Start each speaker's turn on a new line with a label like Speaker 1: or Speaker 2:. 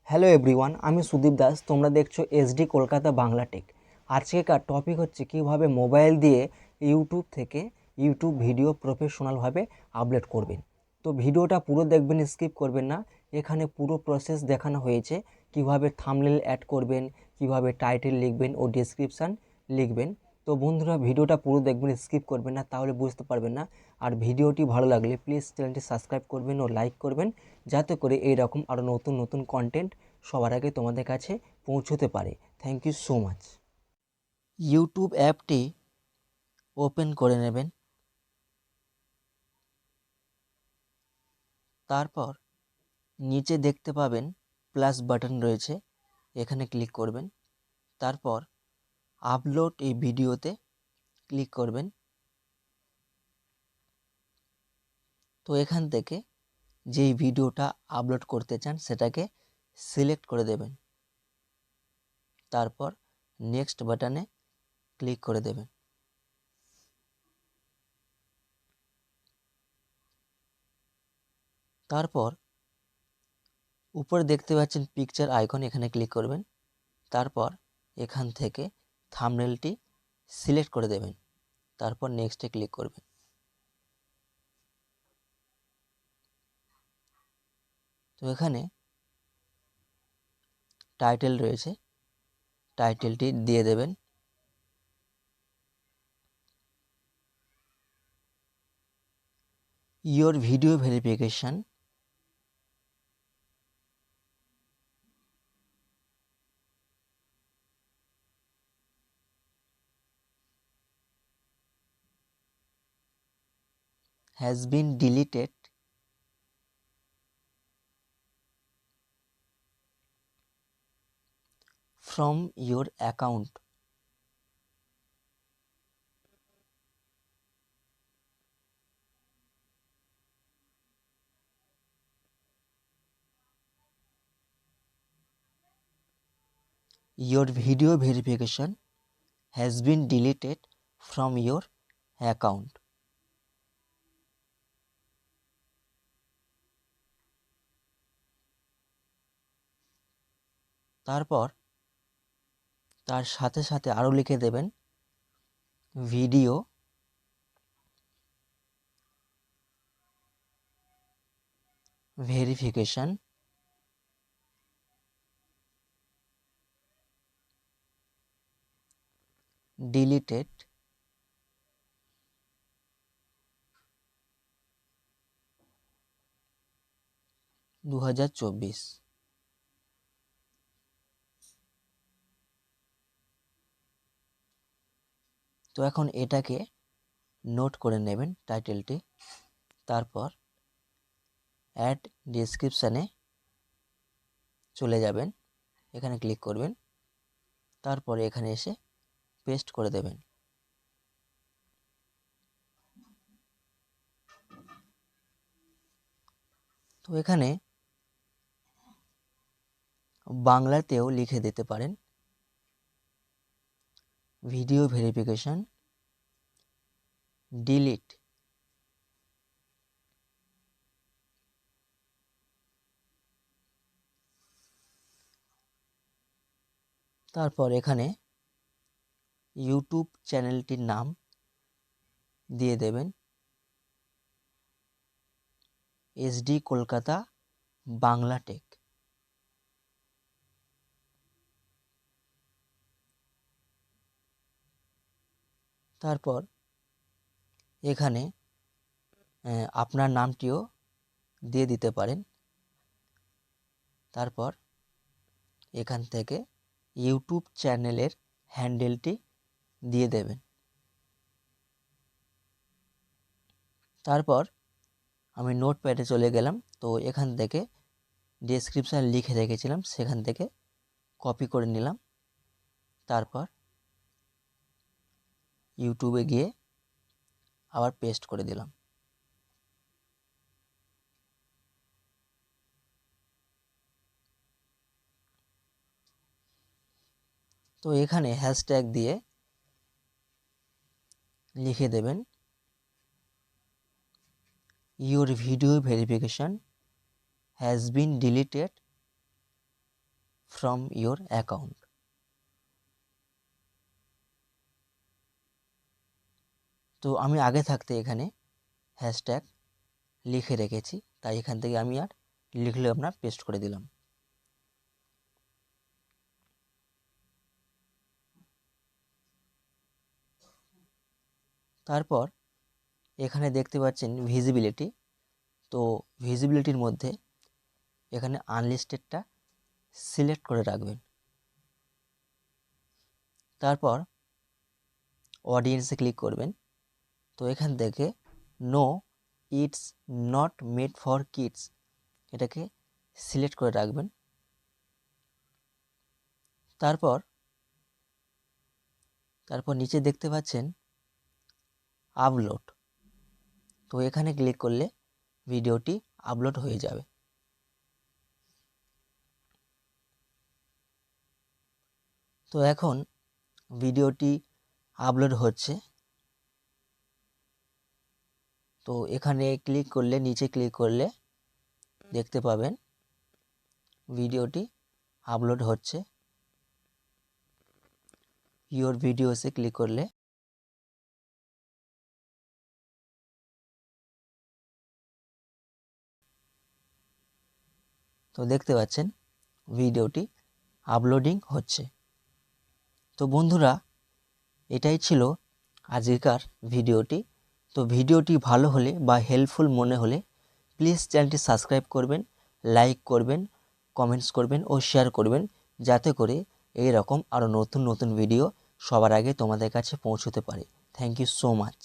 Speaker 1: Hello everyone, আমি সুদীপ দাস। তোমরা দেখছো এসডি কলকাতা বাংলা টেক। আজকেকার টপিক হচ্ছে কিভাবে মোবাইল দিয়ে ইউটিউব থেকে ইউটিউব ভিডিও প্রফেশনালভাবে আপলোড করবেন। তো ভিডিওটা পুরো দেখবেন, স্কিপ করবেন না। এখানে পুরো প্রসেস দেখানো হয়েছে, কিভাবে থাম্বনেল অ্যাড করবেন, কিভাবে টাইটেল লিখবেন ও ডেসক্রিপশান লিখবেন। তো বন্ধুরা, ভিডিওটা পুরো দেখবেন, স্কিপ করবেন না, তাহলে বুঝতে পারবেন না। আর ভিডিওটি ভালো লাগলে প্লিজ চ্যানেলটি সাবস্ক্রাইব করবেন ও লাইক করবেন, যাতে করে এইরকম আরও নতুন নতুন কন্টেন্ট সবার আগে তোমাদের কাছে পৌঁছতে পারে। Thank you so much. YouTube অ্যাপটি ওপেন করে নেবেন। তারপর নিচে দেখতে পাবেন প্লাস বাটন রয়েছে, এখানে ক্লিক করবেন। তারপর আপলোড এই ভিডিওতে ক্লিক করবেন। তো এখান থেকে যেই ভিডিওটা আপলোড করতে চান সেটাকে সিলেক্ট করে দেবেন। তারপর নেক্সট বাটনে ক্লিক করে দেবেন। তারপর উপরে দেখতে পাচ্ছেন পিকচার আইকন, এখানে ক্লিক করবেন। তারপর এখান থেকে থাম্বনেলটি সিলেক্ট করে দেবেন। তারপর নেক্সটে ক্লিক করবেন। তো এখানে টাইটেল রয়েছে, টাইটেলটি দিয়ে দেবেন। Your video verification has been deleted from your account. Your video verification has been deleted from your account. তারপর তার সাথে সাথে আরও লিখে দেবেন ভিডিও ভেরিফিকেশন ডিলিটেড দু হাজার চব্বিশ। তো এখন এটাকে নোট করে নেবেন টাইটেলটি। তারপর অ্যাড ডেসক্রিপশানে চলে যাবেন, এখানে ক্লিক করবেন। তারপরে এখানে এসে পেস্ট করে দেবেন। তো এখানে বাংলাতেও লিখে দিতে পারেন ভিডিও ভেরিফিকেশন ডিলিট তারপর এখানে ইউটিউব চ্যানেলটির নাম দিয়ে দেবেন এসডি কলকাতা বাংলা টেক। তারপর এখানে আপনার নামটিও দিয়ে দিতে পারেন। তারপর এখান থেকে ইউটিউব চ্যানেলের হ্যান্ডেলটি দিয়ে দেবেন। তারপর আমি নোটপ্যাডে চলে গেলাম। তো এখান থেকে ডেসক্রিপশান লিখে রেখেছিলাম, সেখান থেকে কপি করে নিলাম। তারপর ইউটিউবে গিয়ে আবার পেস্ট করে দিলাম। তো এখানে হ্যাশট্যাগ দিয়ে লিখে দেবেন your video verification has been deleted from your account. তো আমি আগে থাকতে এখানে হ্যাশট্যাগ লিখে রেখেছি, তাই এখান থেকে আমি আর লিখলে আপনার পেস্ট করে দিলাম। তারপর এখানে দেখতে পাচ্ছেন ভিজিবিলিটি। তো ভিজিবিলিটির মধ্যে এখানে আনলিস্টেডটা সিলেক্ট করে রাখবেন। তারপর অডিয়েন্সে ক্লিক করবেন। তো এখান থেকে no it's not made for kids এটাকে সিলেক্ট করে রাখবেন। তারপর নিচে দেখতে পাচ্ছেন আপলোড। তো এখানে ক্লিক করলে ভিডিওটি আপলোড হয়ে যাবে। তো এখন ভিডিওটি আপলোড হচ্ছে। তো এখানে ক্লিক করলে, নিচে ক্লিক করলে দেখতে পাবেন ভিডিওটি আপলোড হচ্ছে। ইওর ভিডিওসে ক্লিক করলে তো দেখতে পাচ্ছেন ভিডিওটি আপলোডিং হচ্ছে। তো বন্ধুরা, এটাই ছিল আজকের ভিডিওটি। তো ভিডিওটি ভালো হলে বা হেল্পফুল মনে হলে প্লিজ চ্যানেলটি সাবস্ক্রাইব করবেন, লাইক করবেন, কমেন্টস করবেন ও শেয়ার করবেন, যাতে করে এই রকম আরও নতুন নতুন ভিডিও সবার আগে তোমাদের কাছে পৌঁছতে পারে। Thank you so much.